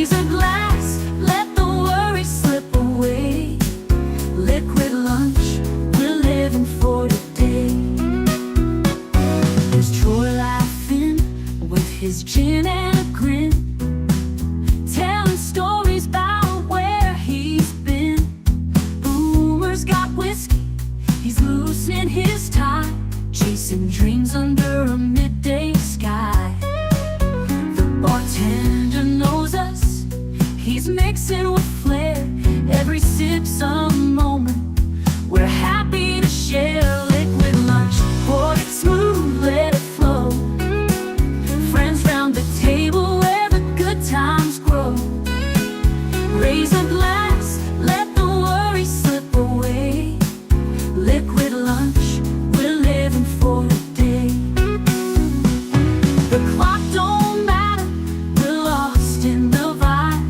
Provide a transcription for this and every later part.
Raise a glass, let the worry slip away. Liquid lunch, we're living for today. There's Troy laughing with his gin and a grin, telling stories about where he's been. Boomer's got whiskey, he's loosening his tie, chasing dreams under a midday sky. The bartender knows us, he's mixing with flair. Every sip's a moment we're happy to share. Liquid lunch, pour it smooth, let it flow. Friends round the table where the good times grow. Raise a glass, let the worry slip away. Liquid lunch, we're living for the day. The clock don't matter, we're lost in the vibe.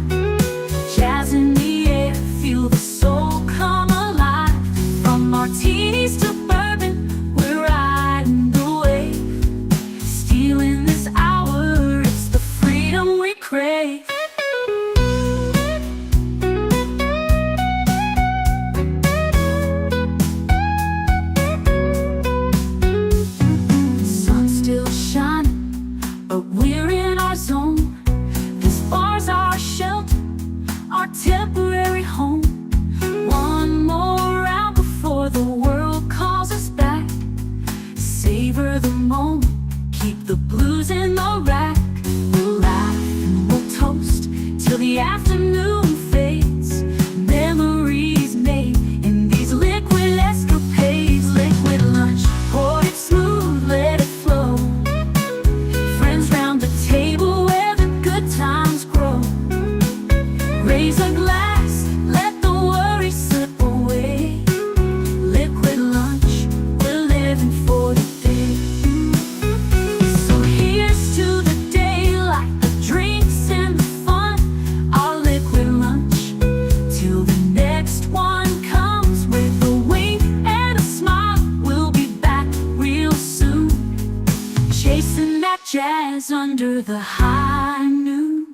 Jazz in the air, feel the soul come alive. From martinis to bourbon, we're riding the wave. Stealing this hour, it's the freedom we crave. Sun's still shining, but we're in our zone. This bar's our shelter, our temporary home. One more round before the world calls us back. Savor the moment, keep the blues in the rack. We'll laugh, we'll toast till the afternoon fades. Memories made in these liquid escapades. Liquid lunch, pour it smooth, let it flow. Friends round the table where the good times grow. Raise a glass, let the worry slip away. Liquid lunch, we're living for the day. So here's to the daylight, the drinks and the fun. Our liquid lunch, till the next one comes. With a wink and a smile, we'll be back real soon. Chasing that jazz under the high noon.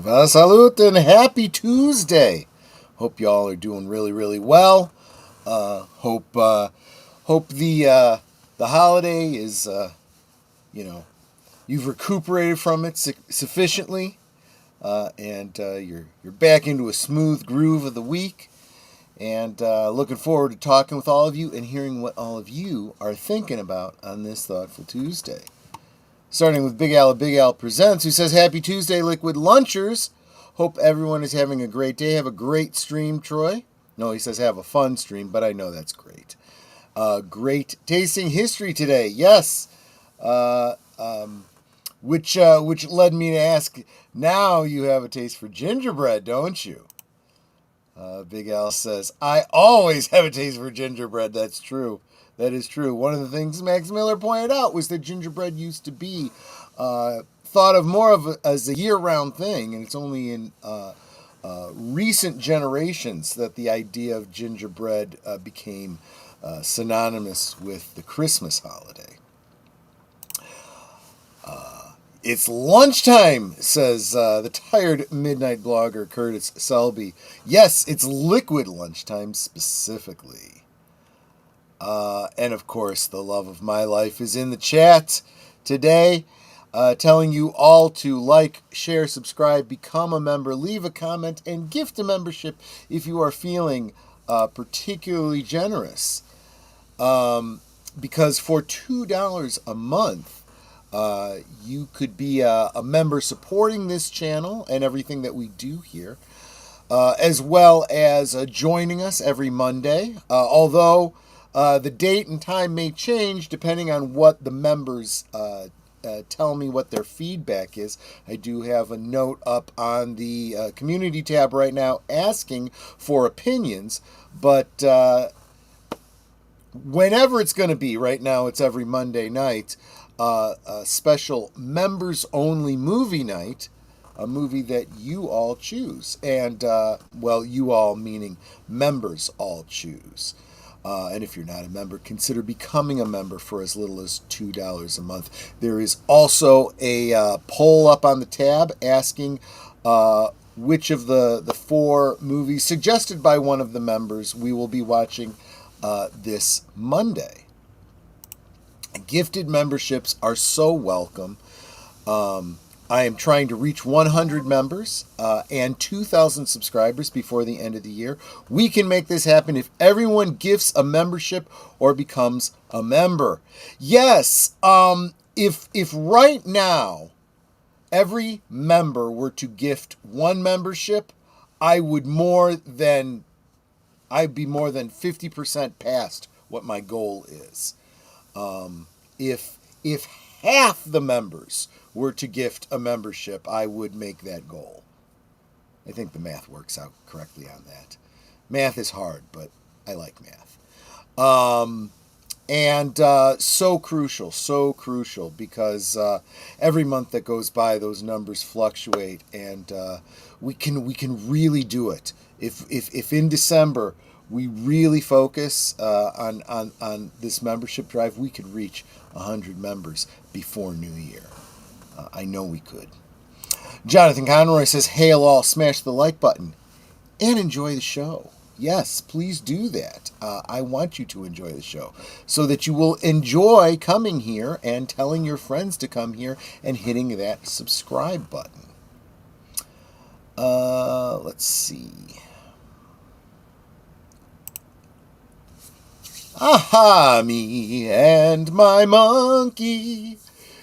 Well, salute and happy Tuesday. Hope y'all are doing really, really well. Hope the holiday is, you've recuperated from it sufficiently, and you're back into a smooth groove of the week. And looking forward to talking with all of you and hearing what all of you are thinking about on this Thoughtful Tuesday. Starting with Big Al of Big Al Presents, who says, Happy Tuesday, Liquid Lunchers. Hope everyone is having a great day. Have a great stream, Troy. No, he says have a fun stream, but I know that's great. Great tasting history today. Yes. Which led me to ask, now you have a taste for gingerbread, don't you? Big Al says, I always have a taste for gingerbread. That's true. That is true. One of the things Max Miller pointed out was that gingerbread used to be thought of more of as a year-round thing, and it's only in recent generations that the idea of gingerbread became synonymous with the Christmas holiday. It's lunchtime, says the tired midnight blogger Curtis Selby. Yes, it's liquid lunchtime specifically. And of course, the love of my life is in the chat today, telling you all to like, share, subscribe, become a member, leave a comment, and gift a membership if you are feeling particularly generous. Because for $2 a month, you could be a member supporting this channel and everything that we do here, as well as joining us every Monday, although the date and time may change depending on what the members tell me what their feedback is. I do have a note up on the community tab right now asking for opinions, but whenever it's going to be, right now it's every Monday night, a special members-only movie night a movie that you all choose. And, well, you all meaning members all choose. And if you're not a member, consider becoming a member for as little as $2 a month. There is also a poll up on the tab asking which of the 4 movies suggested by one of the members we will be watching this Monday. Gifted memberships are so welcome. I am trying to reach 100 members and 2,000 subscribers before the end of the year. We can make this happen if everyone gifts a membership or becomes a member. Yes, if right now every member were to gift 1 membership, I'd be more than 50% past what my goal is. If half the members were to gift a membership, I would make that goal. I think the math works out correctly on that. Math is hard, but I like math. So crucial, because every month that goes by, those numbers fluctuate, and we can really do it. If in December we really focus on this membership drive, we could reach 100 members before New Year. I know we could. Jonathan Conroy says, "Hail all, smash the like button and enjoy the show." Yes, please do that. I want you to enjoy the show so that you will enjoy coming here and telling your friends to come here and hitting that subscribe button. Let's see. Aha, me and my monkey.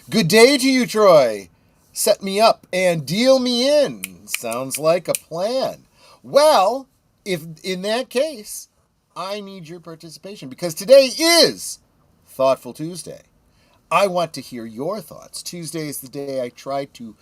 Good day to you, Troy. Set me up and deal me in. Sounds like a plan. Well, if in that case, I need your participation because today is Thoughtful Tuesday. I want to hear your thoughts. Tuesday is the day I try to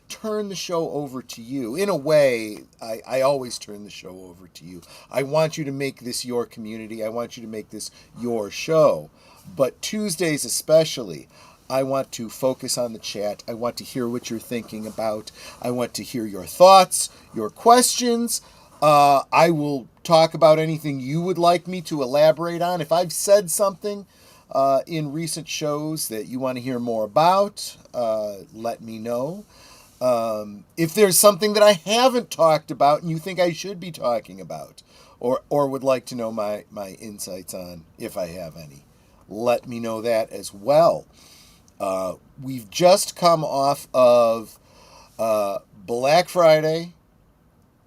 turn the show over to you. In a way, I always turn the show over to you. I want you to make this your community. I want you to make this your show. But Tuesdays especially, I want to focus on the chat. I want to hear what you're thinking about. I want to hear your thoughts, your questions. I will talk about anything you would like me to elaborate on. If I've said something in recent shows that you want to hear more about, let me know. If there's something that I haven't talked about and you think I should be talking about, or would like to know my insights on, if I have any, let me know that as well. We've just come off of Black Friday,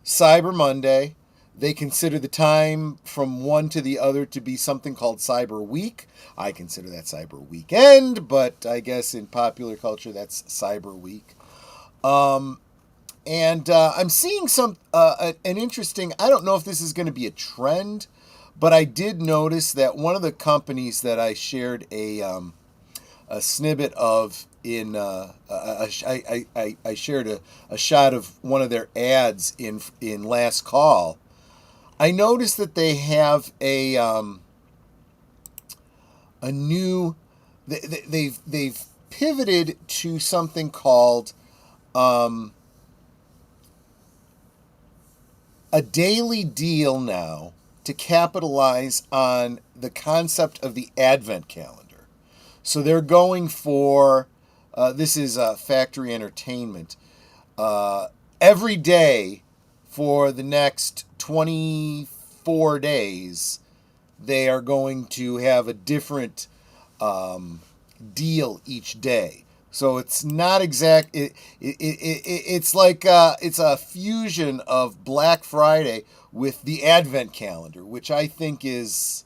Cyber Monday. They consider the time from one to the other to be something called Cyber Week. I consider that Cyber Weekend, but I guess in popular culture that's Cyber Week. I'm seeing an interesting, I don't know if this is going to be a trend, but I did notice that one of the companies that I shared a snippet of in I shared a shot of one of their ads in Last Call. I noticed that they have a new they've pivoted to something called a daily deal now to capitalize on the concept of the Advent calendar. So they're going for this is Factory Entertainment. Every day for the next 24 days, they are going to have a different deal each day. So it's not exact. It's like it's a fusion of Black Friday with the Advent calendar, which I think is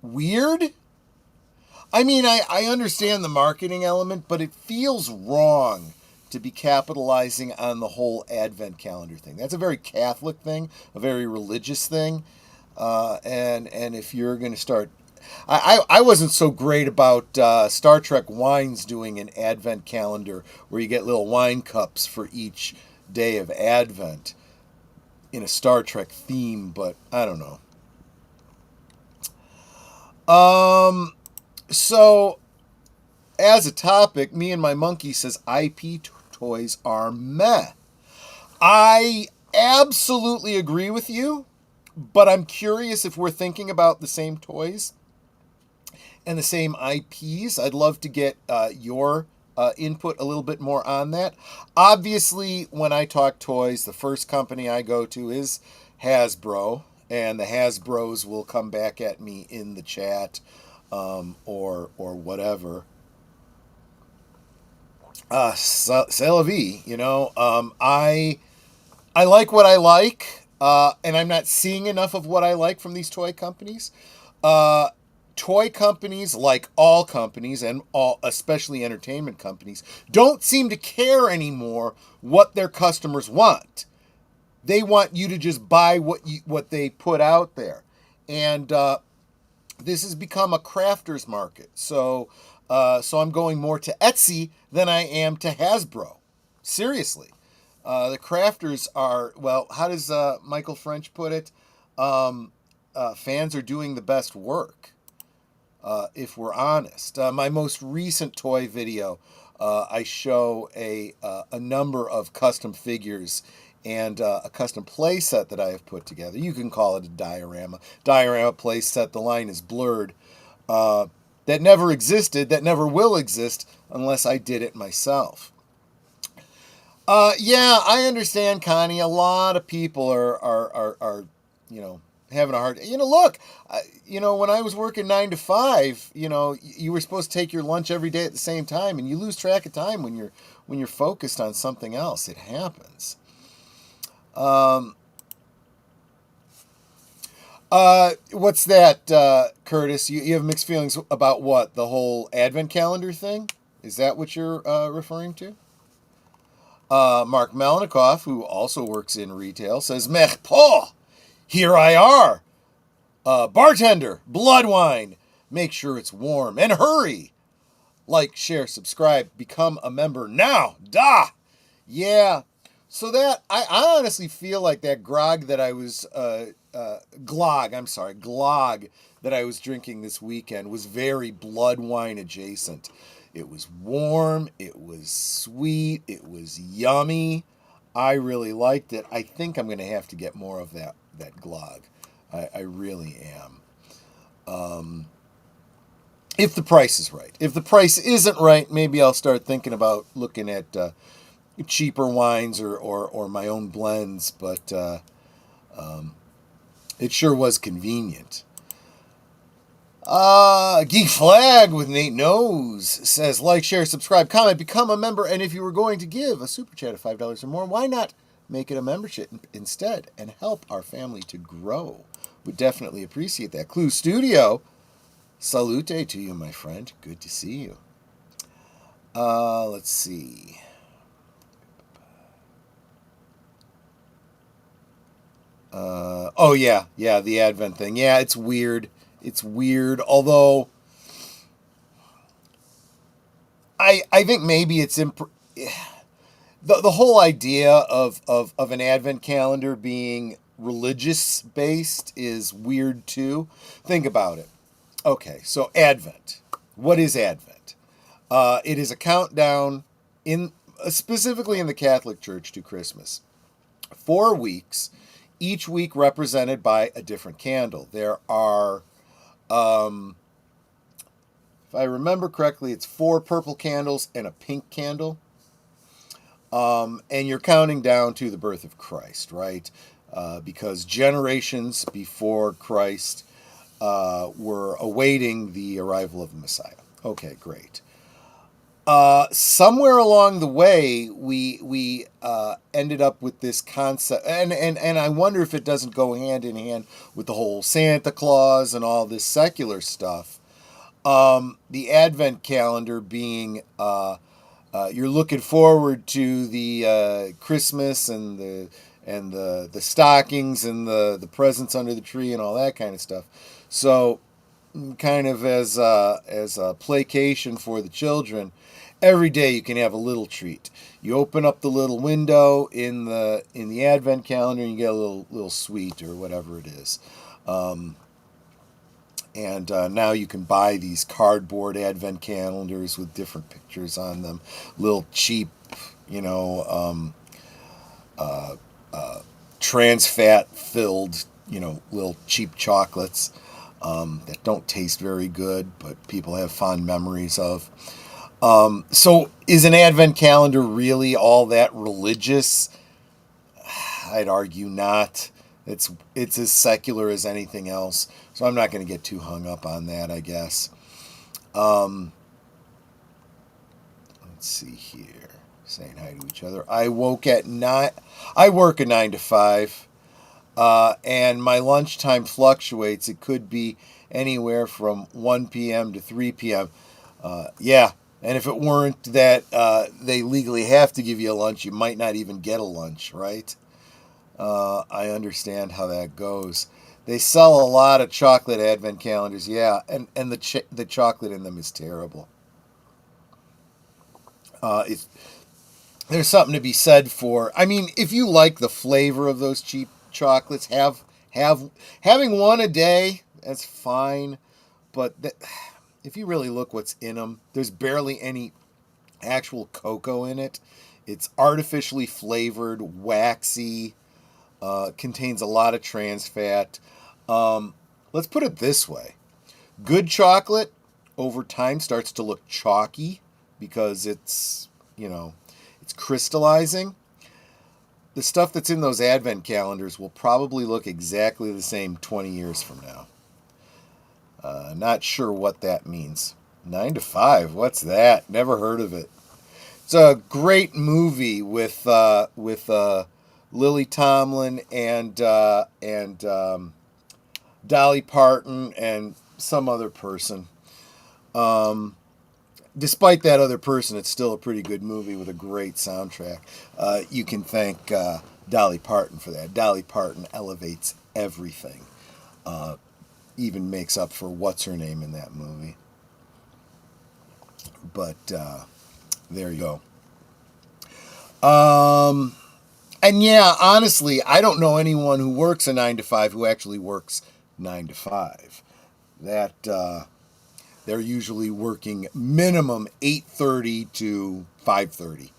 weird. I mean, I understand the marketing element, but it feels wrong to be capitalizing on the whole Advent calendar thing. That's a very Catholic thing, a very religious thing. And if you're going to start... I wasn't so great about Star Trek Wines doing an Advent calendar where you get little wine cups for each day of Advent in a Star Trek theme, but I don't know. So as a topic, me and my monkey says IP toys are meh. I absolutely agree with you, but I'm curious if we're thinking about the same toys and the same IPs. I'd love to get your input a little bit more on that. Obviously, when I talk toys, the first company I go to is Hasbro, and the Hasbros will come back at me in the chat or whatever. Selby, I like what I like, and I'm not seeing enough of what I like from these toy companies. Toy companies, like all companies, and especially entertainment companies, don't seem to care anymore what their customers want. They want you to just buy what they put out there, and this has become a crafter's market. So I'm going more to Etsy than I am to Hasbro. Seriously. The crafters are, well, how does Michael French put it? Fans are doing the best work, if we're honest. My most recent toy video, I show a number of custom figures and a custom play set that I have put together. You can call it a diorama. Diorama play set, the line is blurred. That never existed, that never will exist unless I did it myself. Yeah, I understand, Connie. A lot of people are having a hard. Look, when I was working 9 to 5, you were supposed to take your lunch every day at the same time, and you lose track of time when you're focused on something else. It happens. What's that, Curtis? You have mixed feelings about what? The whole advent calendar thing? Is that what you're referring to? Mark Melnikoff, who also works in retail, says, Mech Paul, here I are. Bartender, blood wine. Make sure it's warm and hurry. Like, share, subscribe, become a member now. Da! Yeah. So that, I honestly feel like that glog that I was, glog that I was drinking this weekend was very blood wine adjacent. It was warm, it was sweet, it was yummy. I really liked it. I think I'm going to have to get more of that glog. I really am. If the price is right. If the price isn't right, maybe I'll start thinking about looking at cheaper wines or my own blends, but it sure was convenient. Geek Flag with Nate Knows says, like, share, subscribe, comment, become a member, and if you were going to give a super chat of $5 or more, why not make it a membership instead and help our family to grow? Would definitely appreciate that. CluuStudio, salute to you, my friend. Good to see you. Let's see. The Advent thing. Yeah, it's weird. It's weird, although I think maybe it's the whole idea of an Advent calendar being religious based is weird too. Think about it. Okay, so Advent. What is Advent? It is a countdown specifically in the Catholic Church to Christmas. 4 weeks, each week represented by a different candle. There are, if I remember correctly, it's 4 purple candles and a pink candle. And you're counting down to the birth of Christ, right? Because generations before Christ were awaiting the arrival of the Messiah. Okay, great. Somewhere along the way, we ended up with this concept, and I wonder if it doesn't go hand in hand with the whole Santa Claus and all this secular stuff. The Advent calendar being you're looking forward to the Christmas and the stockings and the presents under the tree and all that kind of stuff. So, kind of as a placation for the children, every day you can have a little treat. You open up the little window in the Advent calendar and you get a little sweet or whatever it is. And now you can buy these cardboard advent calendars with different pictures on them. Little cheap, trans fat filled, little cheap chocolates that don't taste very good, but people have fond memories of. So is an advent calendar really all that religious? I'd argue not. It's as secular as anything else. So I'm not going to get too hung up on that, I guess. Let's see here. Saying hi to each other. I work a 9 to 5. And my lunchtime fluctuates. It could be anywhere from 1 p.m. to 3 p.m. Yeah. And if it weren't that they legally have to give you a lunch, you might not even get a lunch, right? I understand how that goes. They sell a lot of chocolate advent calendars, yeah, and the chocolate in them is terrible. There's something to be said for. I mean, if you like the flavor of those cheap chocolates, having one a day, that's fine. But if you really look what's in them, there's barely any actual cocoa in it. It's artificially flavored, waxy. Contains a lot of trans fat. Let's put it this way. Good chocolate over time starts to look chalky because it's crystallizing. The stuff that's in those advent calendars will probably look exactly the same 20 years from now. Not sure what that means. 9 to 5, what's that? Never heard of it. It's a great movie with Lily Tomlin and Dolly Parton and some other person. Despite that other person, it's still a pretty good movie with a great soundtrack. You can thank Dolly Parton for that. Dolly Parton elevates everything. Even makes up for what's her name in that movie. But there you go. And yeah, honestly, I don't know anyone who works a 9 to 5 who actually works 9 to 5. That they're usually working minimum 8:30 to 5:30.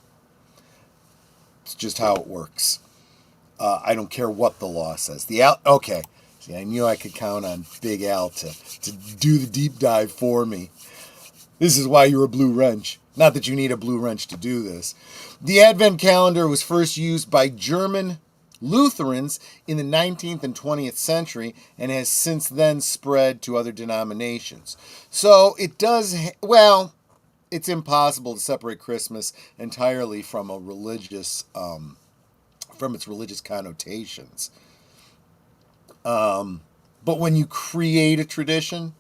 It's just how it works. I don't care what the law says. Okay. See, I knew I could count on Big Al to do the deep dive for me. This is why you're a blue wrench. Not that you need a blue wrench to do this. The Advent calendar was first used by German Lutherans in the 19th and 20th century and has since then spread to other denominations. So it does, it's impossible to separate Christmas entirely from a religious, from its religious connotations. But when you create a tradition,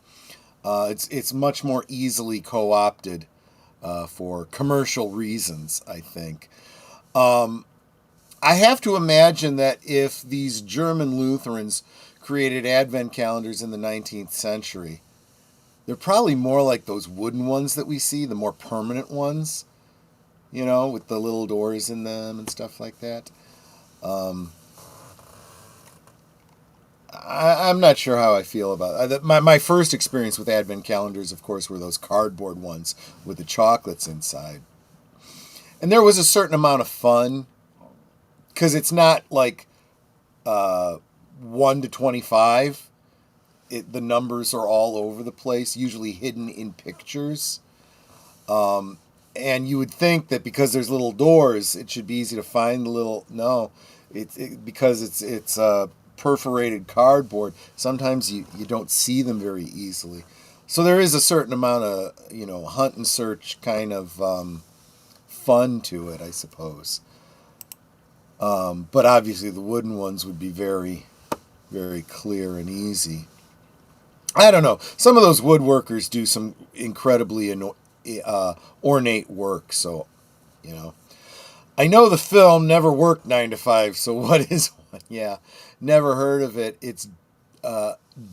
it's much more easily co-opted for commercial reasons, I think. I have to imagine that if these German Lutherans created Advent calendars in the 19th century, they're probably more like those wooden ones that we see, the more permanent ones, with the little doors in them and stuff like that. I'm not sure how I feel about it. My first experience with Advent calendars, of course, were those cardboard ones with the chocolates inside. And there was a certain amount of fun, because it's not like 1 to 25. The numbers are all over the place, usually hidden in pictures. And you would think that because there's little doors, it should be easy to find the little... No, because it's perforated cardboard. Sometimes you don't see them very easily. So there is a certain amount of, hunt and search kind of fun to it, I suppose. But obviously the wooden ones would be very, very clear and easy. I don't know. Some of those woodworkers do some incredibly ornate work. So, I know the film never worked 9 to 5. So what is one? Yeah, never heard of it. It's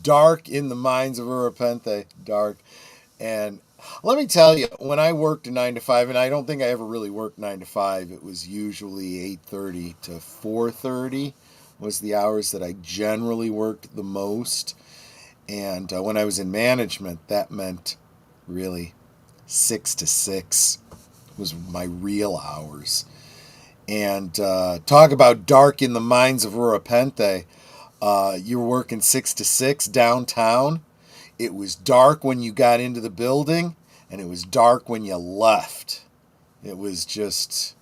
dark in the mines of Urapente. Dark. And let me tell you, when I worked a 9 to 5, and I don't think I ever really worked 9 to 5, it was usually 8:30 to 4:30 was the hours that I generally worked the most. And when I was in management, that meant really 6 to 6 was my real hours. And talk about dark in the mines of Ruapente. You were working 6 to 6 downtown. It was dark when you got into the building, and it was dark when you left. It was just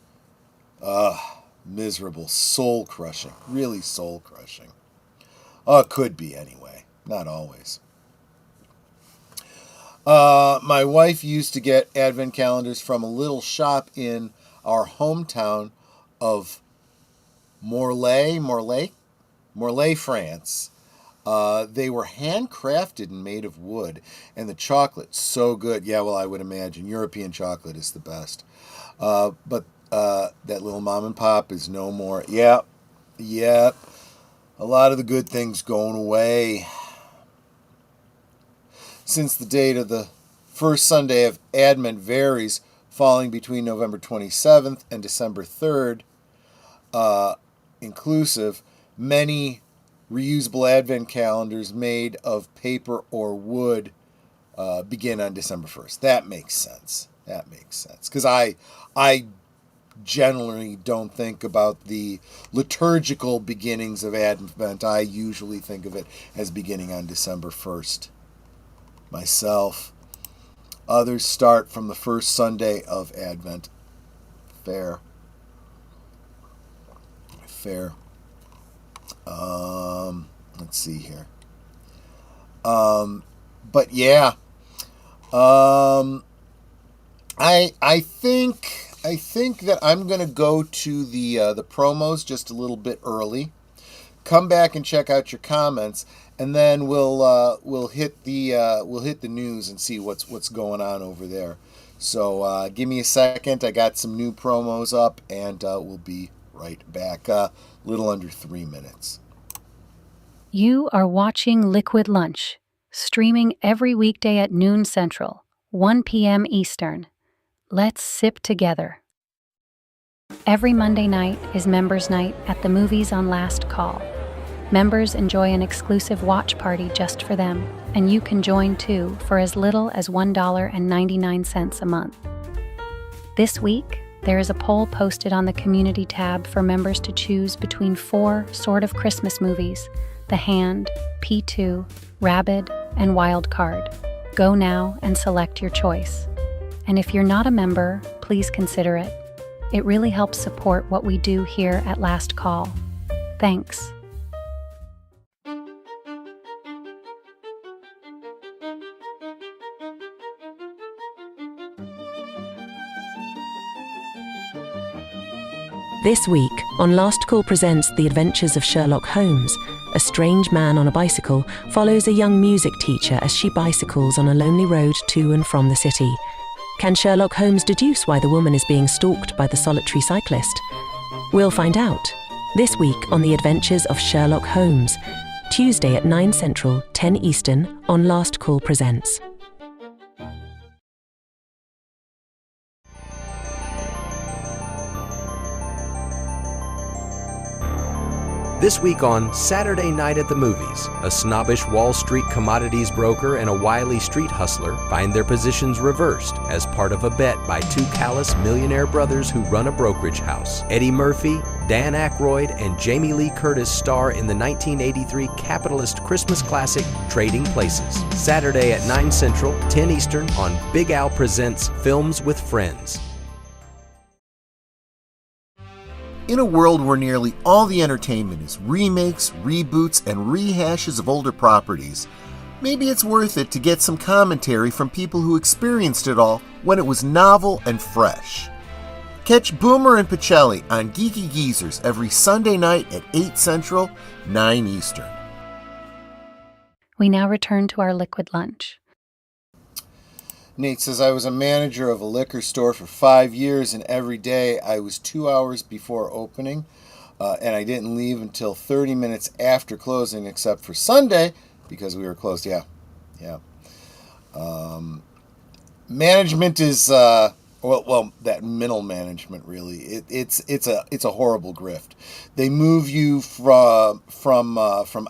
miserable, soul-crushing, really soul-crushing. It could be anyway, not always. My wife used to get advent calendars from a little shop in our hometown of Morlaix, France. They were handcrafted and made of wood, and the chocolate so good. Yeah, well, I would imagine European chocolate is the best. But that little mom and pop is no more. Yep. A lot of the good things going away. Since the date of the first Sunday of Advent varies, falling between November 27th and December 3rd, inclusive, many reusable Advent calendars made of paper or wood begin on December 1st. That makes sense. Because I generally don't think about the liturgical beginnings of Advent. I usually think of it as beginning on December 1st. Myself. Others start from the first Sunday of Advent. Fair. Let's see here. But yeah. I think that I'm gonna go to the promos just a little bit early. Come back and check out your comments, and then we'll hit the news and see what's going on over there. So give me a second. I got some new promos up, and we'll be right back. Little under 3 minutes. You are watching Liquid Lunch, streaming every weekday at noon Central, 1 p.m. Eastern. Let's sip together. Every Monday night is Members Night at the movies on Last Call. Members enjoy an exclusive watch party just for them, and you can join too for as little as $1.99 a month. This week, there is a poll posted on the community tab for members to choose between 4 sort of Christmas movies: The Hand, P2, Rabid, and Wild Card. Go now and select your choice. And if you're not a member, please consider it. It really helps support what we do here at Last Call. Thanks. This week, on Last Call presents The Adventures of Sherlock Holmes, a strange man on a bicycle follows a young music teacher as she bicycles on a lonely road to and from the city. Can Sherlock Holmes deduce why the woman is being stalked by the solitary cyclist? We'll find out. This week on The Adventures of Sherlock Holmes, Tuesday at 9 Central, 10 Eastern, on Last Call Presents. This week on Saturday Night at the Movies, a snobbish Wall Street commodities broker and a wily street hustler find their positions reversed as part of a bet by 2 callous millionaire brothers who run a brokerage house. Eddie Murphy, Dan Aykroyd, and Jamie Lee Curtis star in the 1983 capitalist Christmas classic Trading Places. Saturday at 9 Central, 10 Eastern on Big Al Presents Films with Friends. In a world where nearly all the entertainment is remakes, reboots, and rehashes of older properties, maybe it's worth it to get some commentary from people who experienced it all when it was novel and fresh. Catch Boomer and Pacelli on Geeky Geezers every Sunday night at 8 Central, 9 Eastern. We now return to our liquid lunch. Nate says, I was a manager of a liquor store for 5 years, and every day I was 2 hours before opening, and I didn't leave until 30 minutes after closing, except for Sunday, because we were closed. Yeah. Management is, well, that middle management, really, it's a horrible grift. They move you from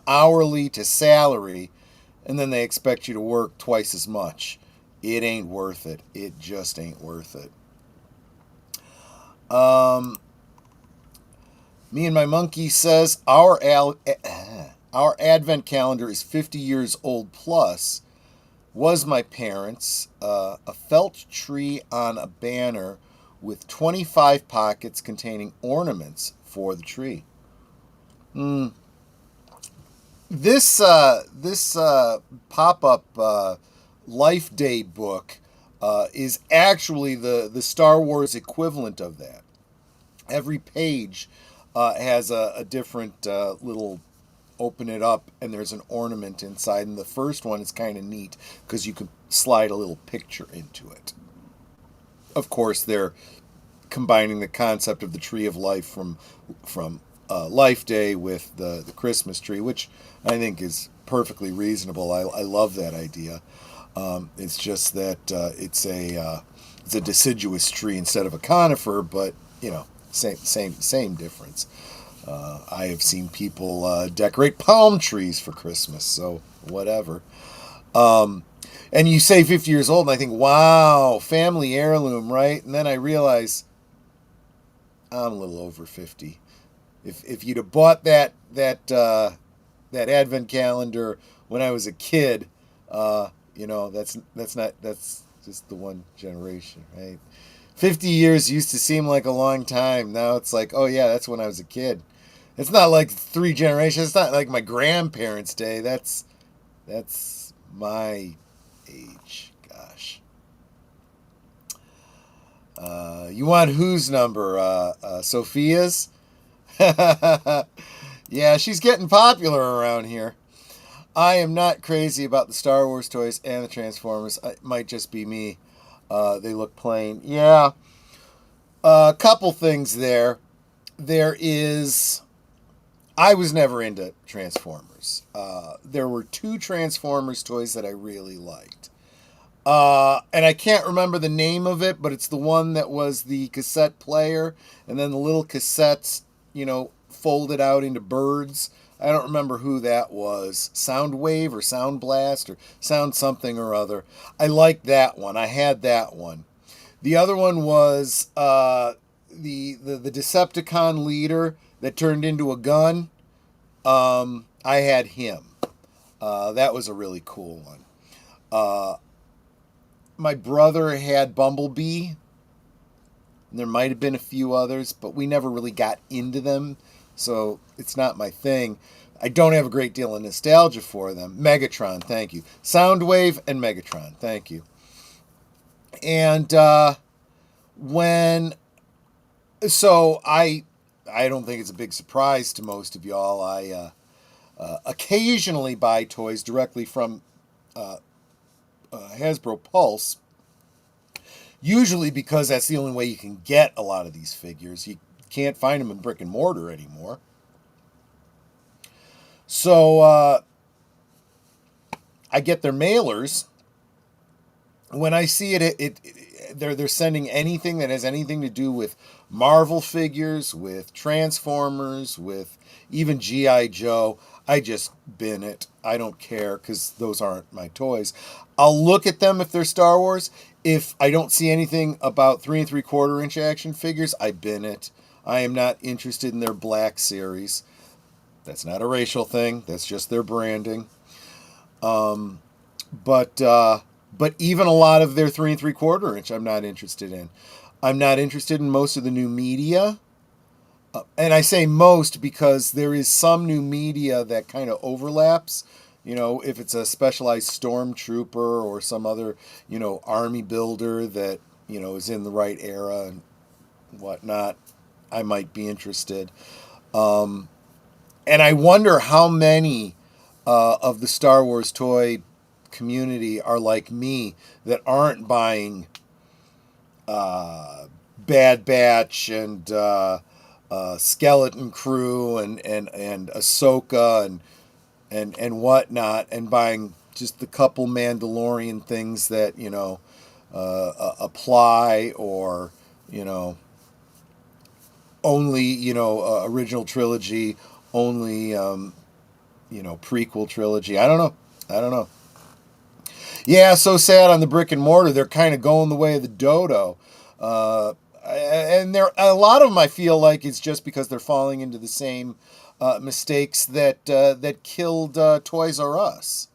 hourly to salary, and then they expect you to work twice as much. It ain't worth it. It just ain't worth it. Me and My Monkey says, our advent calendar is 50 years old plus. Was my parents' a felt tree on a banner with 25 pockets containing ornaments for the tree. This pop-up Life Day book is actually the Star Wars equivalent of that. Every page has a different little, open it up and there's an ornament inside, and the first one is kind of neat because you can slide a little picture into it. Of course, they're combining the concept of the Tree of Life from Life Day with the Christmas tree, which I think is perfectly reasonable. I love that idea. It's just that it's a deciduous tree instead of a conifer, but same difference. I have seen people decorate palm trees for Christmas, so whatever. And you say 50 years old, and I think, wow, family heirloom, right? And then I realize I'm a little over 50. If you'd have bought that advent calendar when I was a kid, that's just the one generation, right? 50 years used to seem like a long time. Now it's like, oh yeah, that's when I was a kid. It's not like 3 generations. It's not like my grandparents' day. That's my age. Gosh. You want whose number? Sophia's? Yeah, she's getting popular around here. I am not crazy about the Star Wars toys and the Transformers. It might just be me. They look plain. Yeah. A couple things there. I was never into Transformers. There were 2 Transformers toys that I really liked. And I can't remember the name of it, but it's the one that was the cassette player, and then the little cassettes, folded out into birds. I don't remember who that was. Soundwave or Sound Blast or Sound something or other. I liked that one. I had that one. The other one was the Decepticon leader that turned into a gun. I had him. That was a really cool one. My brother had Bumblebee. And there might have been a few others, but we never really got into them, so it's not my thing. I don't have a great deal of nostalgia for them. Megatron, thank you. Soundwave and Megatron, thank you. And I don't think it's a big surprise to most of y'all. I occasionally buy toys directly from Hasbro Pulse, usually because that's the only way you can get a lot of these figures. You can't find them in brick and mortar anymore. So I get their mailers. When I see they're sending anything that has anything to do with Marvel figures, with Transformers, with even G.I. Joe, I just bin it. I don't care because those aren't my toys. I'll look at them if they're Star Wars. If I don't see anything about 3 3/4 inch action figures, I bin it. I am not interested in their Black series. That's not a racial thing. That's just their branding. But even a lot of their 3 3/4 inch, I'm not interested in. I'm not interested in most of the new media. And I say most because there is some new media that kind of overlaps. If it's a specialized stormtrooper or some other, army builder that, is in the right era and whatnot, I might be interested. And I wonder how many of the Star Wars toy community are like me that aren't buying Bad Batch and Skeleton Crew and Ahsoka and whatnot, and buying just the couple Mandalorian things that apply, or only original trilogy, only prequel trilogy. I don't know. Yeah, so sad on the brick and mortar. They're kind of going the way of the dodo. And a lot of them I feel like it's just because they're falling into the same mistakes that killed Toys R Us.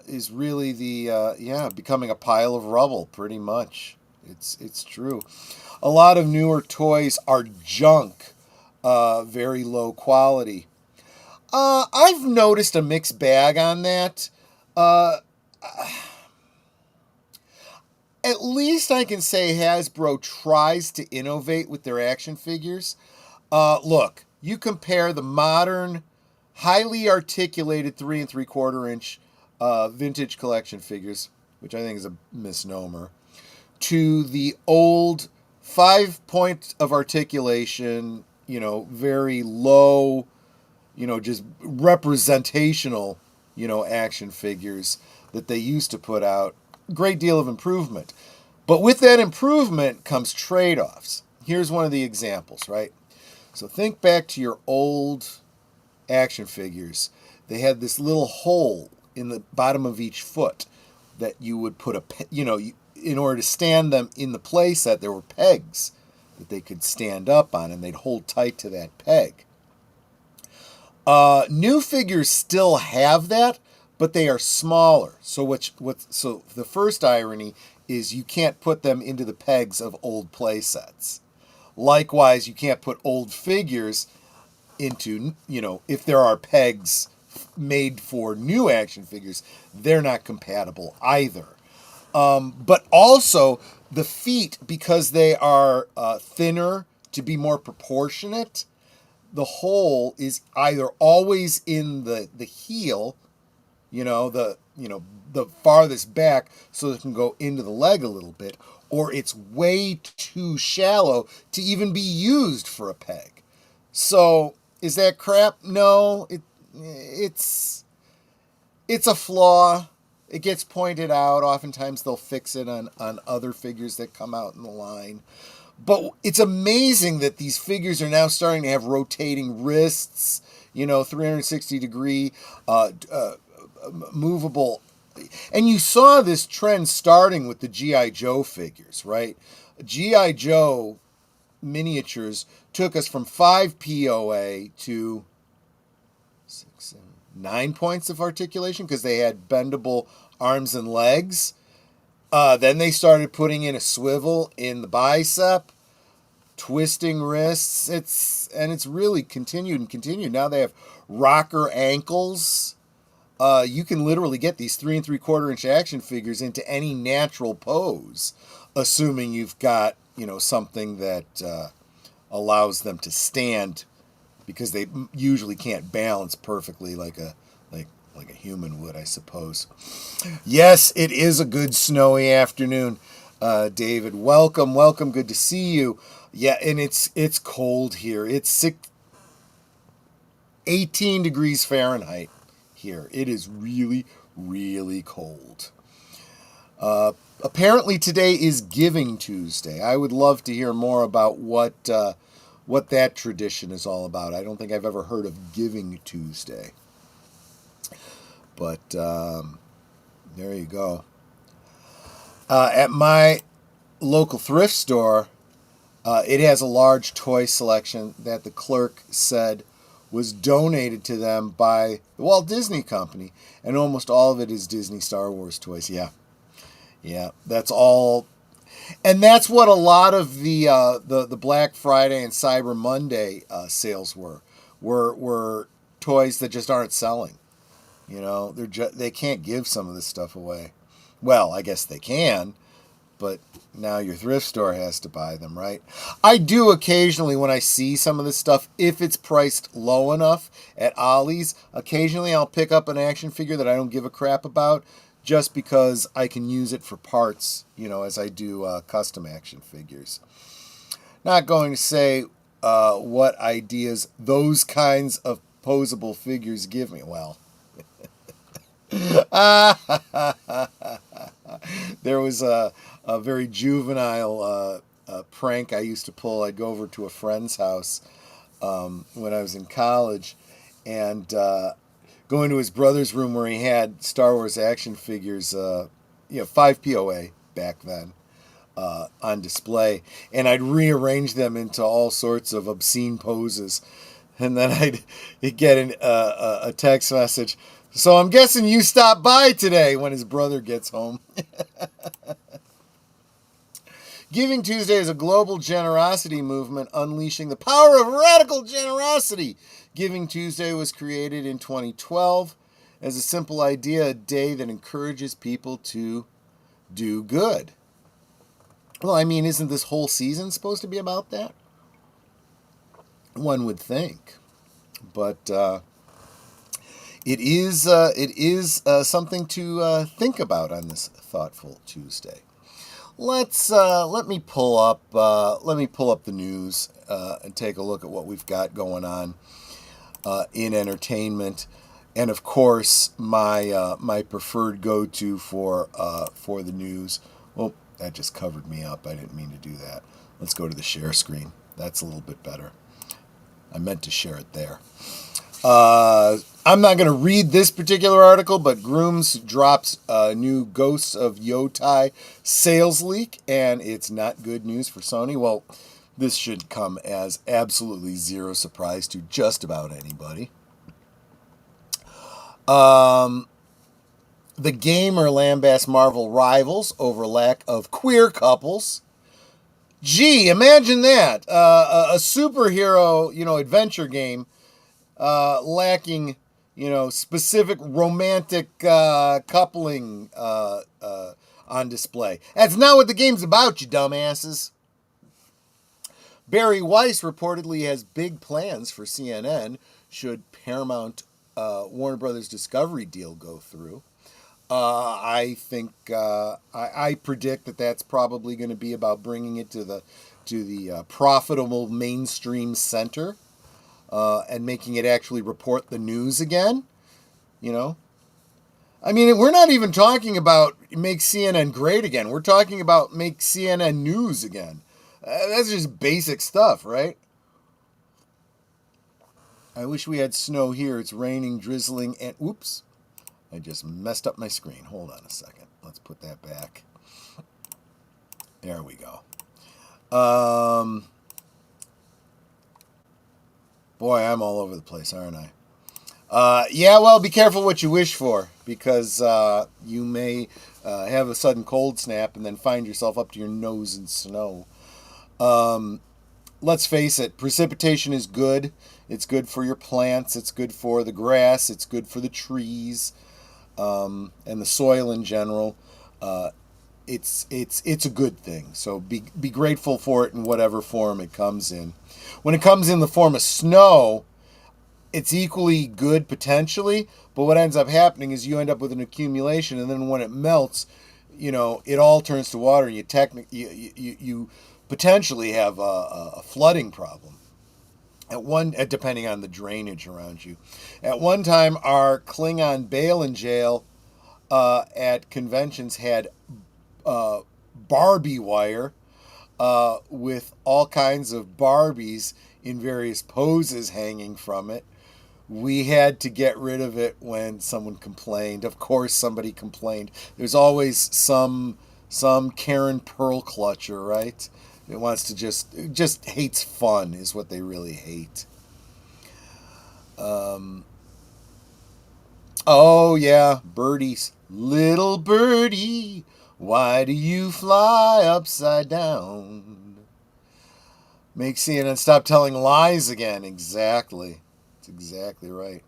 Is really the becoming a pile of rubble, pretty much. It's true. A lot of newer toys are junk, very low quality. I've noticed a mixed bag on that. At least I can say Hasbro tries to innovate with their action figures. Look, you compare the modern, highly articulated 3 3/4 inch vintage collection figures, which I think is a misnomer, to the old 5-point of articulation, very low, just representational, action figures that they used to put out. Great deal of improvement. But with that improvement comes trade-offs. Here's one of the examples, right? So think back to your old action figures. They had this little hole in the bottom of each foot that you would put in order to stand them in the play set, there were pegs that they could stand up on, and they'd hold tight to that peg. New figures still have that, but they are smaller. So the first irony is you can't put them into the pegs of old play sets. Likewise, you can't put old figures into, if there are pegs made for new action figures, they're not compatible either. But also, the feet, because they are thinner to be more proportionate, the hole is either always in the heel, the farthest back, so it can go into the leg a little bit, or it's way too shallow to even be used for a peg. So is that crap? No, it's a flaw. It gets pointed out. Oftentimes they'll fix it on other figures that come out in the line. But it's amazing that these figures are now starting to have rotating wrists, 360-degree movable. And you saw this trend starting with the G.I. Joe figures, right? G.I. Joe miniatures took us from 5 POA to 6, 7, 9 points of articulation because they had bendable arms and legs. Then they started putting in a swivel in the bicep, twisting wrists. It's really continued and continued. Now they have rocker ankles. You can literally get these 3 3/4 inch action figures into any natural pose, assuming you've got something that allows them to stand, because they usually can't balance perfectly like a human would, I suppose. Yes, it is a good snowy afternoon, David. Welcome. Good to see you. Yeah, and it's cold here. It's 18 degrees Fahrenheit here. It is really, really cold. Apparently today is Giving Tuesday. I would love to hear more about what that tradition is all about. I don't think I've ever heard of Giving Tuesday. But there you go. At my local thrift store, it has a large toy selection that the clerk said was donated to them by the Walt Disney Company, and almost all of it is Disney Star Wars toys. Yeah, that's all. And that's what a lot of the Black Friday and Cyber Monday sales were toys that just aren't selling. They can't give some of this stuff away. Well, I guess they can, but now your thrift store has to buy them, right? I do occasionally, when I see some of this stuff, if it's priced low enough at Ollie's, occasionally I'll pick up an action figure that I don't give a crap about, just because I can use it for parts, as I do custom action figures. Not going to say what ideas those kinds of posable figures give me. Well, there was a very juvenile prank I used to pull. I'd go over to a friend's house when I was in college, and going to his brother's room where he had Star Wars action figures, 5 POA back then, on display, and I'd rearrange them into all sorts of obscene poses, and then I'd get a text message. So I'm guessing you stopped by today, when his brother gets home. Giving Tuesday is a global generosity movement unleashing the power of radical generosity. Giving Tuesday was created in 2012 as a simple idea, a day that encourages people to do good. Well, I mean, isn't this whole season supposed to be about that? One would think. But it is something to think about on this Thoughtful Tuesday. Let me pull up the news and take a look at what we've got going on in entertainment, and of course my preferred go-to for the news. Oh, that just covered me up. I didn't mean to do that. Let's go to the share screen. That's a little bit better. I meant to share it there. I'm not going to read this particular article, but Grooms drops a new Ghosts of Yotai sales leak, and it's not good news for Sony. Well, this should come as absolutely zero surprise to just about anybody. The gamer lambasts Marvel rivals over lack of queer couples. Gee, imagine that. A superhero, adventure game lacking, specific romantic coupling on display. That's not what the game's about, you dumbasses. Barry Weiss reportedly has big plans for CNN should Paramount Warner Brothers Discovery deal go through. I think I predict that that's probably going to be about bringing it to the profitable mainstream center and making it actually report the news again. I mean, we're not even talking about make CNN great again. We're talking about make CNN news again. That's just basic stuff, right? I wish we had snow here. It's raining, drizzling, and oops. I just messed up my screen. Hold on a second. Let's put that back. There we go. Boy, I'm all over the place, aren't I? Yeah, well, be careful what you wish for, because you may have a sudden cold snap and then find yourself up to your nose in snow. Let's face it, precipitation is good. It's good for your plants. It's good for the grass. It's good for the trees. And the soil in general. It's a good thing. So be grateful for it in whatever form it comes in. When it comes in the form of snow, it's equally good potentially, but what ends up happening is you end up with an accumulation, and then when it melts, it all turns to water, and you potentially have a flooding problem. Depending on the drainage around you. At one time, our Klingon bail in jail at conventions had Barbie wire with all kinds of Barbies in various poses hanging from it. We had to get rid of it when someone complained. Of course, somebody complained. There's always some Karen Pearl clutcher, right? It wants to just hates fun is what they really hate. Oh yeah, birdies. Little birdie, why do you fly upside down? Make CNN stop telling lies again. Exactly. That's exactly right.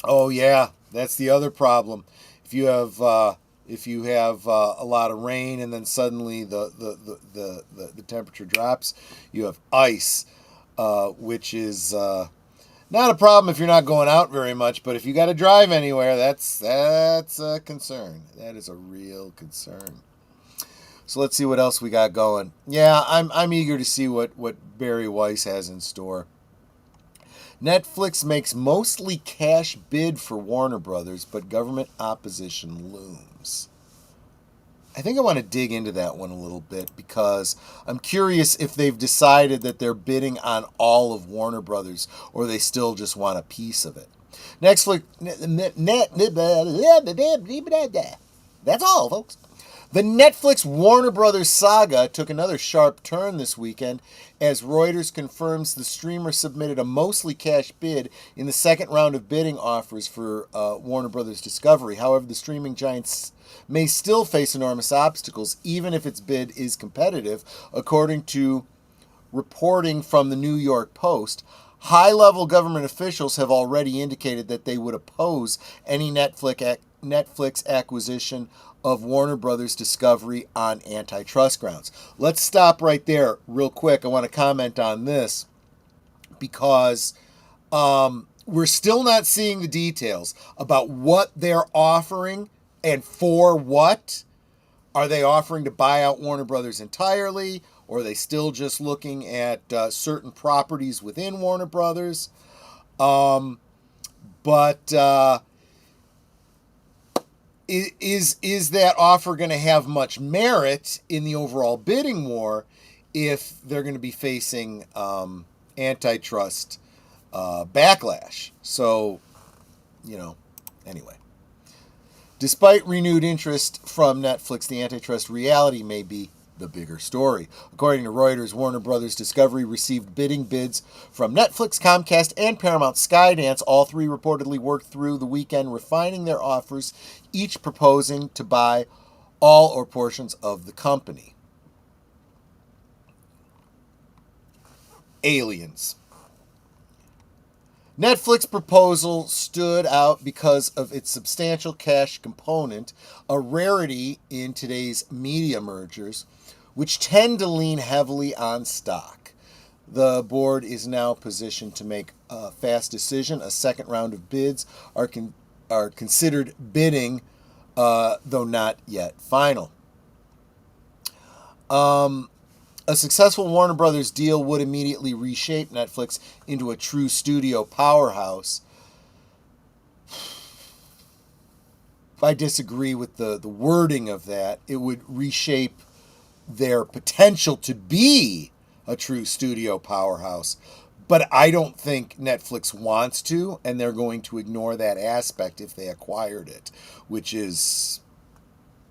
Oh yeah, that's the other problem. If you have a lot of rain and then suddenly the temperature drops, you have ice, which is not a problem if you're not going out very much, but if you got to drive anywhere, that's a concern. That is a real concern. So let's see what else we got going. Yeah, I'm eager to see what Barry Weiss has in store. Netflix makes mostly cash bid for Warner Brothers, but government opposition looms. I think I want to dig into that one a little bit because I'm curious if they've decided that they're bidding on all of Warner Brothers or they still just want a piece of it. Netflix, that's all, folks. The Netflix Warner Brothers saga took another sharp turn this weekend as Reuters confirms the streamer submitted a mostly cash bid in the second round of bidding offers for Warner Brothers Discovery. However, the streaming giants may still face enormous obstacles, even if its bid is competitive, according to reporting from the New York Post. High-level government officials have already indicated that they would oppose any Netflix acquisition of Warner Brothers Discovery on antitrust grounds. Let's stop right there real quick. I want to comment on this because we're still not seeing the details about what they're offering and for what. Are they offering to buy out Warner Brothers entirely? Or are they still just looking at certain properties within Warner Brothers? Is that offer going to have much merit in the overall bidding war if they're going to be facing antitrust backlash? So, anyway. Despite renewed interest from Netflix, the antitrust reality may be the bigger story. According to Reuters, Warner Brothers Discovery received bidding bids from Netflix, Comcast, and Paramount Skydance. All three reportedly worked through the weekend, refining their offers, each proposing to buy all or portions of the company. Aliens. Netflix proposal stood out because of its substantial cash component, a rarity in today's media mergers, which tend to lean heavily on stock. The board is now positioned to make a fast decision. A second round of bids are considered bidding, though not yet final. A successful Warner Brothers deal would immediately reshape Netflix into a true studio powerhouse. I disagree with the wording of that. It would reshape their potential to be a true studio powerhouse. But I don't think Netflix wants to, and they're going to ignore that aspect if they acquired it, which is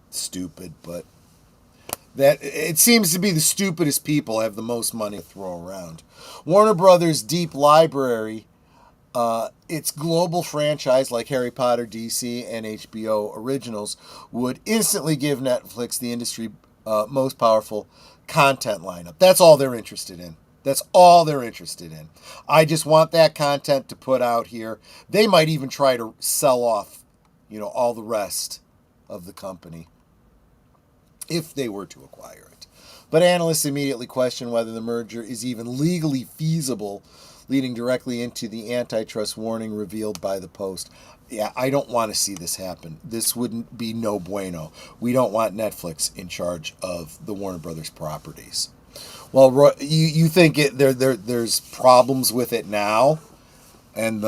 stupid, but that it seems to be the stupidest people have the most money to throw around. Warner Brothers' deep library, its global franchise like Harry Potter, DC, and HBO originals, would instantly give Netflix the industry most powerful content lineup. That's all they're interested in. That's all they're interested in. I just want that content to put out here. They might even try to sell off, all the rest of the company, if they were to acquire it. But analysts immediately question whether the merger is even legally feasible, leading directly into the antitrust warning revealed by the Post. Yeah, I don't want to see this happen. This wouldn't be no bueno. We don't want Netflix in charge of the Warner Brothers properties. Well, you think there's problems with it now, and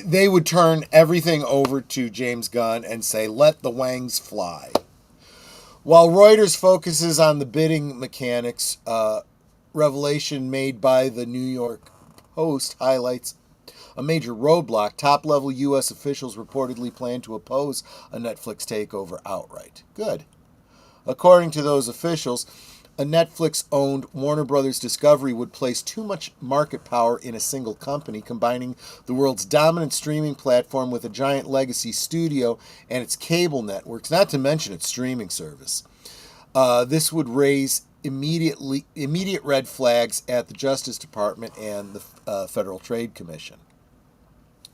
they would turn everything over to James Gunn and say, let the Wangs fly. While Reuters focuses on the bidding mechanics, revelation made by the New York Post highlights a major roadblock. Top-level U.S. officials reportedly plan to oppose a Netflix takeover outright. Good. According to those officials, a Netflix-owned Warner Brothers Discovery would place too much market power in a single company, combining the world's dominant streaming platform with a giant legacy studio and its cable networks, not to mention its streaming service. This would raise immediate red flags at the Justice Department and the Federal Trade Commission.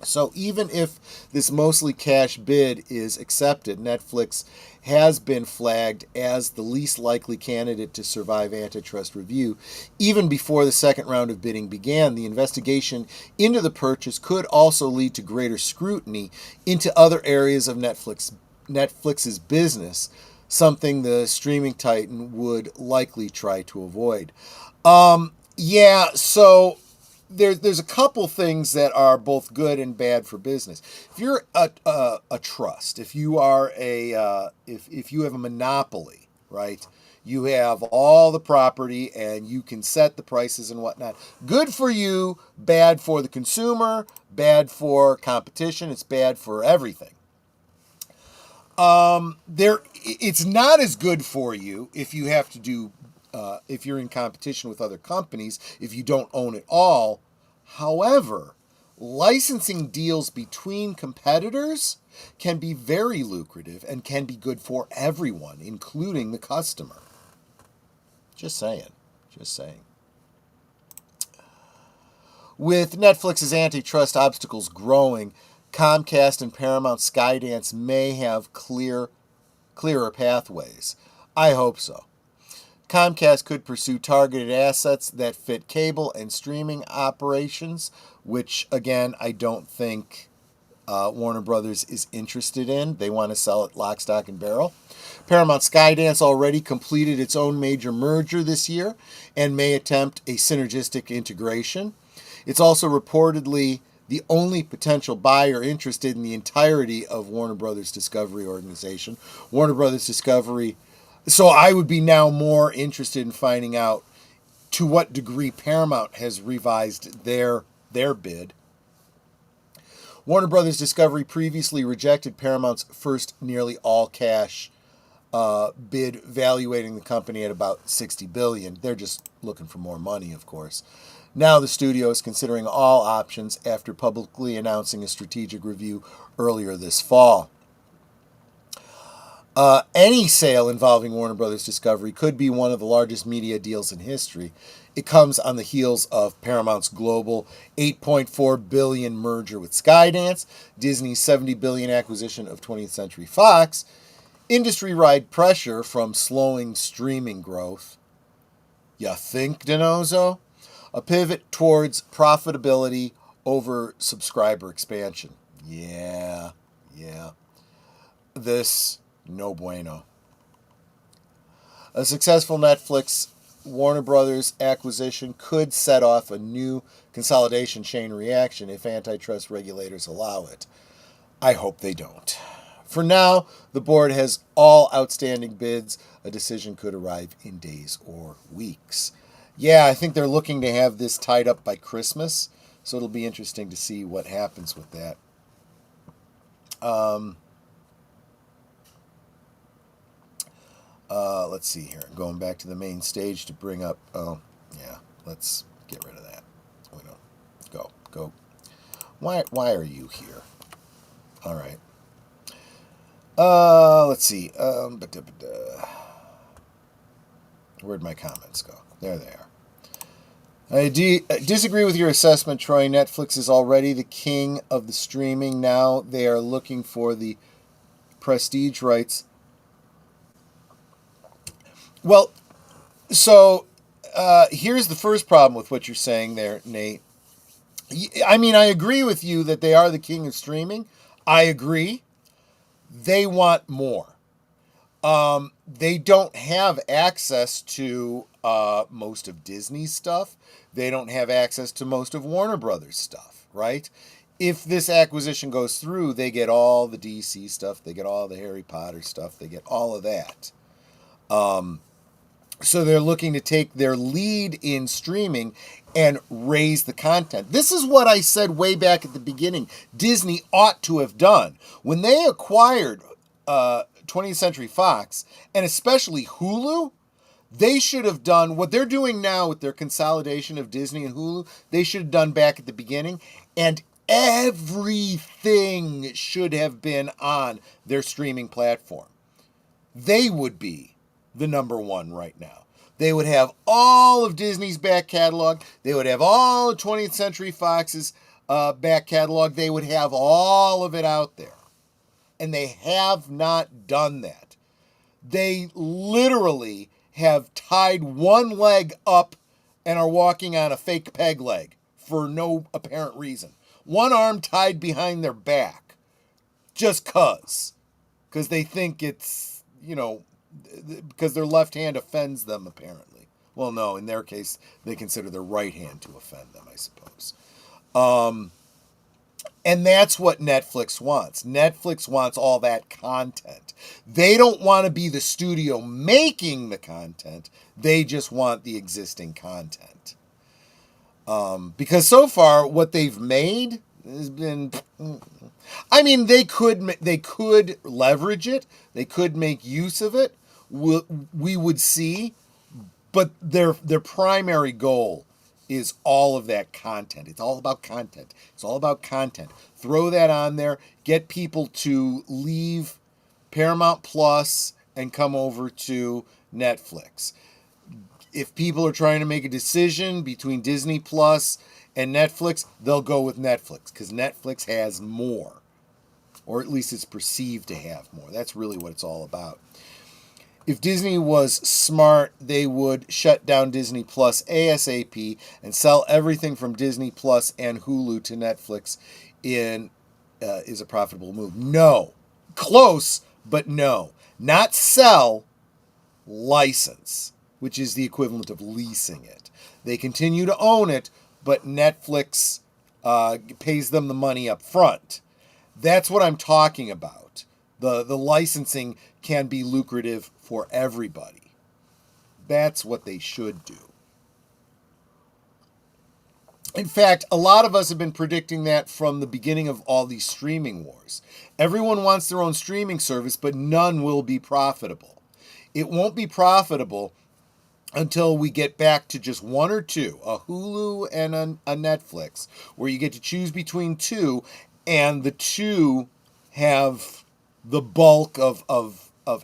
So even if this mostly cash bid is accepted, Netflix has been flagged as the least likely candidate to survive antitrust review. Even before the second round of bidding began, the investigation into the purchase could also lead to greater scrutiny into other areas of Netflix's business, something the streaming titan would likely try to avoid. So there's a couple things that are both good and bad for business. If you're a trust, if you are if you have a monopoly, right? You have all the property and you can set the prices and whatnot. Good for you, bad for the consumer, bad for competition. It's bad for everything. It's not as good for you if you have to do, if you're in competition with other companies, if you don't own it all. However, licensing deals between competitors can be very lucrative and can be good for everyone, including the customer. Just saying. With Netflix's antitrust obstacles growing, Comcast and Paramount Skydance may have clearer pathways. I hope so. Comcast could pursue targeted assets that fit cable and streaming operations, which, again, I don't think Warner Brothers is interested in. They want to sell it lock, stock, and barrel. Paramount Skydance already completed its own major merger this year and may attempt a synergistic integration. It's also reportedly the only potential buyer interested in the entirety of Warner Brothers Discovery organization. Warner Brothers Discovery. So I would be now more interested in finding out to what degree Paramount has revised their bid. Warner Brothers Discovery previously rejected Paramount's first nearly all-cash bid, valuating the company at about $60 billion. They're just looking for more money, of course. Now the studio is considering all options after publicly announcing a strategic review earlier this fall. Any sale involving Warner Brothers Discovery could be one of the largest media deals in history. It comes on the heels of Paramount's global $8.4 billion merger with Skydance, Disney's $70 billion acquisition of 20th Century Fox, industry-wide pressure from slowing streaming growth. Ya think, Denozo? A pivot towards profitability over subscriber expansion. Yeah. This, no bueno. A successful Netflix Warner Brothers acquisition could set off a new consolidation chain reaction if antitrust regulators allow it. I hope they don't. For now, the board has all outstanding bids. A decision could arrive in days or weeks. Yeah, I think they're looking to have this tied up by Christmas, so it'll be interesting to see what happens with that. Let's see here. Going back to the main stage to bring up... let's get rid of that. We don't... Go. Why are you here? All right. Let's see. Where'd my comments go? There they are. I disagree with your assessment, Troy. Netflix is already the king of the streaming. Now they are looking for the prestige rights. Well, so here's the first problem with what you're saying there, Nate. I mean, I agree with you that they are the king of streaming. I agree. They want more. They don't have access to most of Disney's stuff. They don't have access to most of Warner Brothers stuff, right? If this acquisition goes through, they get all the DC stuff. They get all the Harry Potter stuff. They get all of that. So they're looking to take their lead in streaming and raise the content. This is what I said way back at the beginning Disney ought to have done. When they acquired 20th Century Fox, and especially Hulu, they should have done what they're doing now with their consolidation of Disney and Hulu. They should have done back at the beginning, and everything should have been on their streaming platform. They would be the number one right now. They would have all of Disney's back catalog. They would have all of 20th Century Fox's back catalog. They would have all of it out there. And they have not done that. They literally have tied one leg up and are walking on a fake peg leg for no apparent reason. One arm tied behind their back. Just 'cause. Because they think it's, because their left hand offends them, apparently. Well, no, in their case, they consider their right hand to offend them, I suppose. And that's what Netflix wants. Netflix wants all that content. They don't want to be the studio making the content. They just want the existing content. Because so far, what they've made has been... I mean, they could leverage it. They could make use of it. We would see. But their primary goal is all of that content. It's all about content. It's all about content. Throw that on there. Get people to leave Paramount Plus and come over to Netflix. If people are trying to make a decision between Disney Plus and Netflix, they'll go with Netflix because Netflix has more. Or at least it's perceived to have more. That's really what it's all about. If Disney was smart, they would shut down Disney Plus ASAP and sell everything from Disney Plus and Hulu to Netflix is a profitable move. No. Close, but no. Not sell, license, which is the equivalent of leasing it. They continue to own it, but Netflix pays them the money up front. That's what I'm talking about. The licensing can be lucrative for everybody. That's what they should do. In fact, a lot of us have been predicting that from the beginning of all these streaming wars. Everyone wants their own streaming service, but none will be profitable. It won't be profitable until we get back to just one or two, a Hulu and a Netflix, where you get to choose between two, and the two have the bulk of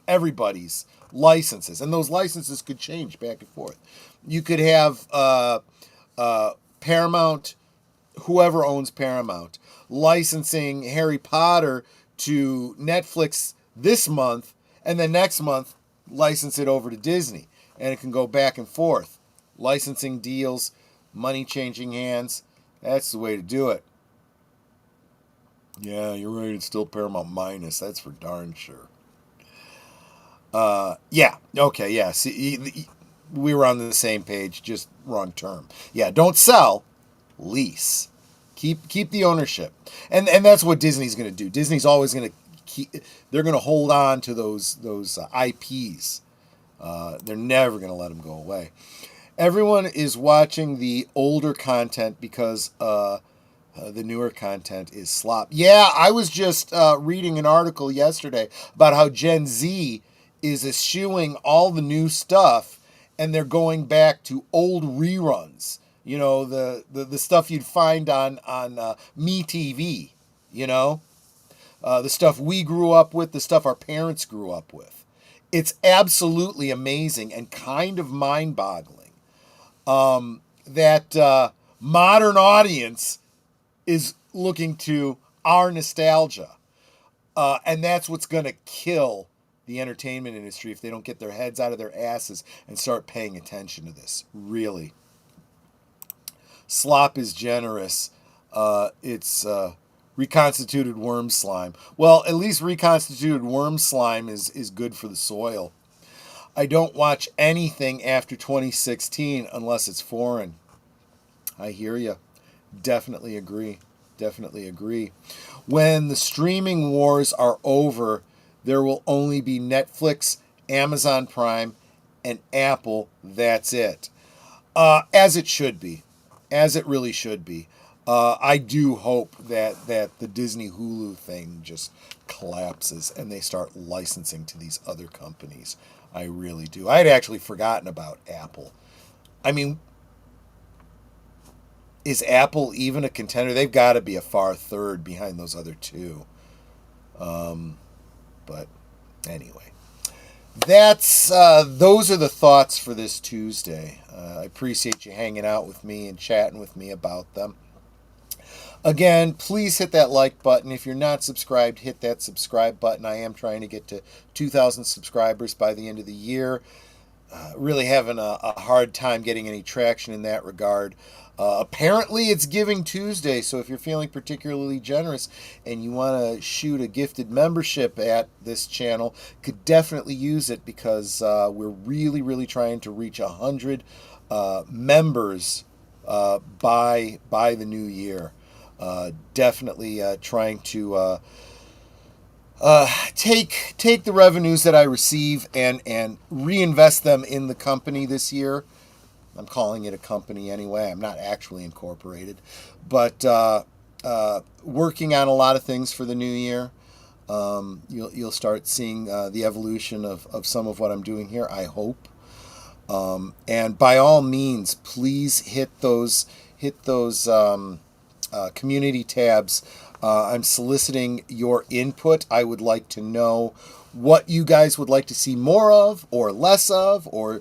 everybody's licenses. And those licenses could change back and forth. You could have Paramount, whoever owns Paramount, licensing Harry Potter to Netflix this month, and then next month license it over to Disney. And it can go back and forth. Licensing deals, money changing hands. That's the way to do it. Yeah, you're right. It's still Paramount minus. That's for darn sure. Yeah. Okay. Yeah. See, we were on the same page, just wrong term. Yeah. Don't sell, lease. Keep the ownership, and that's what Disney's going to do. Disney's always going to keep. They're going to hold on to those IPs. They're never going to let them go away. Everyone is watching the older content because the newer content is slop. Yeah, I was just reading an article yesterday about how Gen Z is eschewing all the new stuff, and they're going back to old reruns. You know, the stuff you'd find on MeTV, you know? The stuff we grew up with, the stuff our parents grew up with. It's absolutely amazing and kind of mind-boggling that modern audience is looking to our nostalgia. And that's what's going to kill the entertainment industry if they don't get their heads out of their asses and start paying attention to this. Really. Slop is generous. It's reconstituted worm slime. Well, at least reconstituted worm slime is good for the soil. I don't watch anything after 2016 unless it's foreign. I hear you. Definitely agree. Definitely agree. When the streaming wars are over, there will only be Netflix, Amazon Prime, and Apple. That's it. As it should be. As it really should be. I do hope that the Disney Hulu thing just collapses and they start licensing to these other companies. I really do. I had actually forgotten about Apple. I mean, is Apple even a contender? They've got to be a far third behind those other two. But anyway, those are the thoughts for this Tuesday. I appreciate you hanging out with me and chatting with me about them. Again, please hit that like button. If you're not subscribed, hit that subscribe button. I am trying to get to 2,000 subscribers by the end of the year. really having a hard time getting any traction in that regard. Apparently it's Giving Tuesday, so if you're feeling particularly generous and you want to shoot a gifted membership at this channel, could definitely use it, because we're really trying to reach 100 members by the new year. Definitely trying to take the revenues that I receive and reinvest them in the company this year. I'm calling it a company anyway. I'm not actually incorporated, but working on a lot of things for the new year. You'll start seeing the evolution of some of what I'm doing here, I hope. And by all means, please hit those community tabs. I'm soliciting your input. I would like to know what you guys would like to see more of or less of, or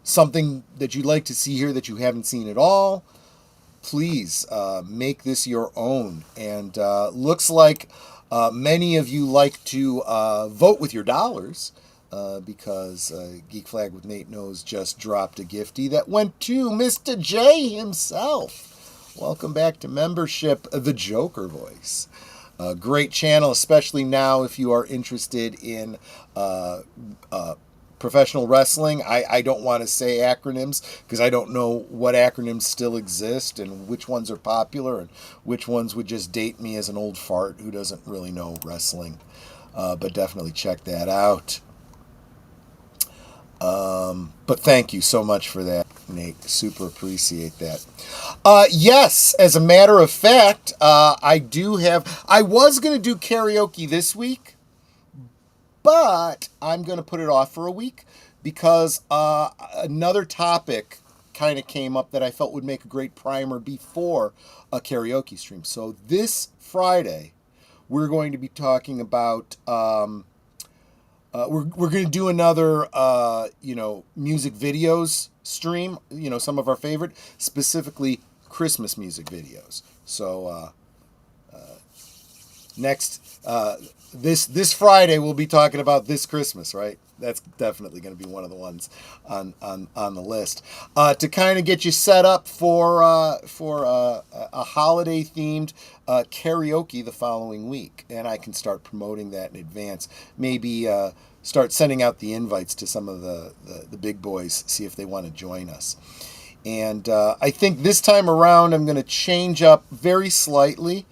something that you'd like to see here that you haven't seen at all. Please make this your own. And looks like many of you like to vote with your dollars, because Geek Flag with Nate Knows just dropped a giftie that went to Mr. J himself. Welcome back to membership, The Joker Voice. Great channel, especially now if you are interested in professional wrestling. I don't want to say acronyms, because I don't know what acronyms still exist and which ones are popular and which ones would just date me as an old fart who doesn't really know wrestling. But definitely check that out. But thank you so much for that, Nate. Super appreciate that. Yes, as a matter of fact, I was going to do karaoke this week, but I'm going to put it off for a week, because another topic kind of came up that I felt would make a great primer before a karaoke stream. So this Friday, we're going to be talking about, we're going to do another, music videos stream, some of our favorite, specifically Christmas music videos. So this Friday we'll be talking about this Christmas, right? That's definitely going to be one of the ones on the list, to kind of get you set up for a holiday themed karaoke the following week, and I can start promoting that in advance. Maybe start sending out the invites to some of the big boys, see if they want to join us. And I think this time around I'm going to change up very slightly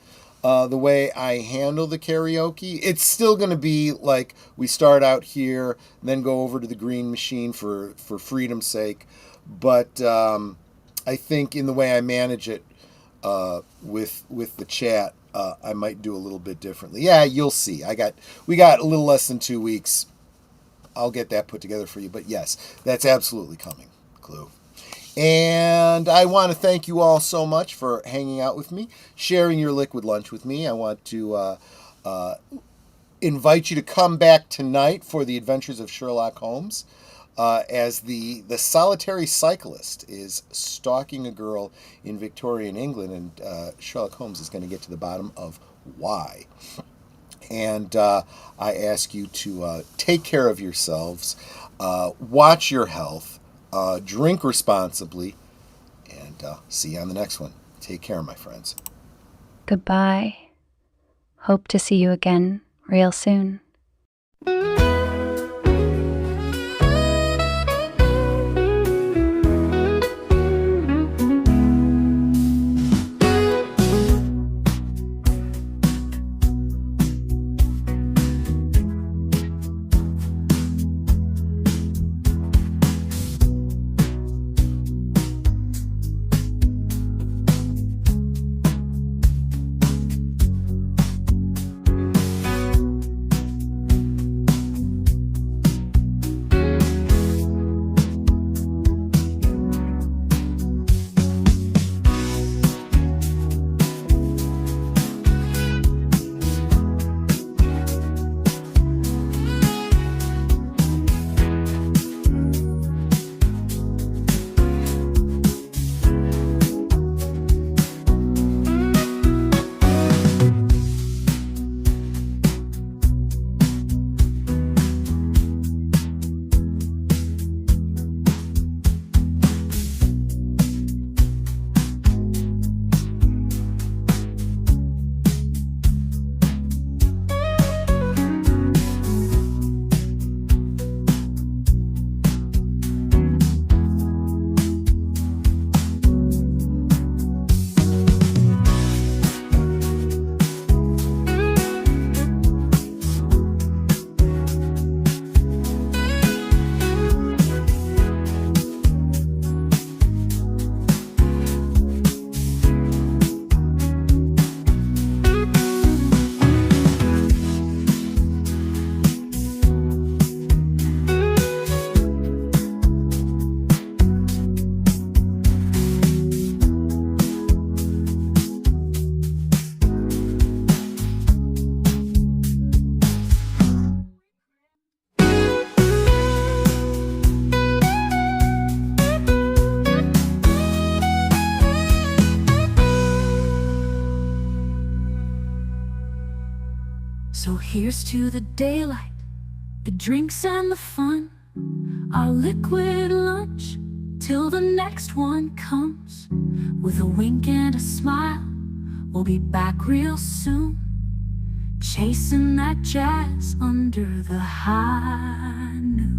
the way I handle the karaoke. It's still going to be like we start out here, then go over to the green machine for freedom's sake. But I think in the way I manage it with the chat, I might do a little bit differently. Yeah, you'll see. We got a little less than 2 weeks. I'll get that put together for you. But yes, that's absolutely coming, Clue. And I want to thank you all so much for hanging out with me, sharing your liquid lunch with me. I want to invite you to come back tonight for the adventures of Sherlock Holmes, as the solitary cyclist is stalking a girl in Victorian England, and Sherlock Holmes is going to get to the bottom of why. And I ask you to take care of yourselves, watch your health, drink responsibly, and see you on the next one. Take care, my friends. Goodbye. Hope to see you again real soon. Here's to the daylight, the drinks and the fun, our liquid lunch, till the next one comes. With a wink and a smile, we'll be back real soon, chasing that jazz under the high noon.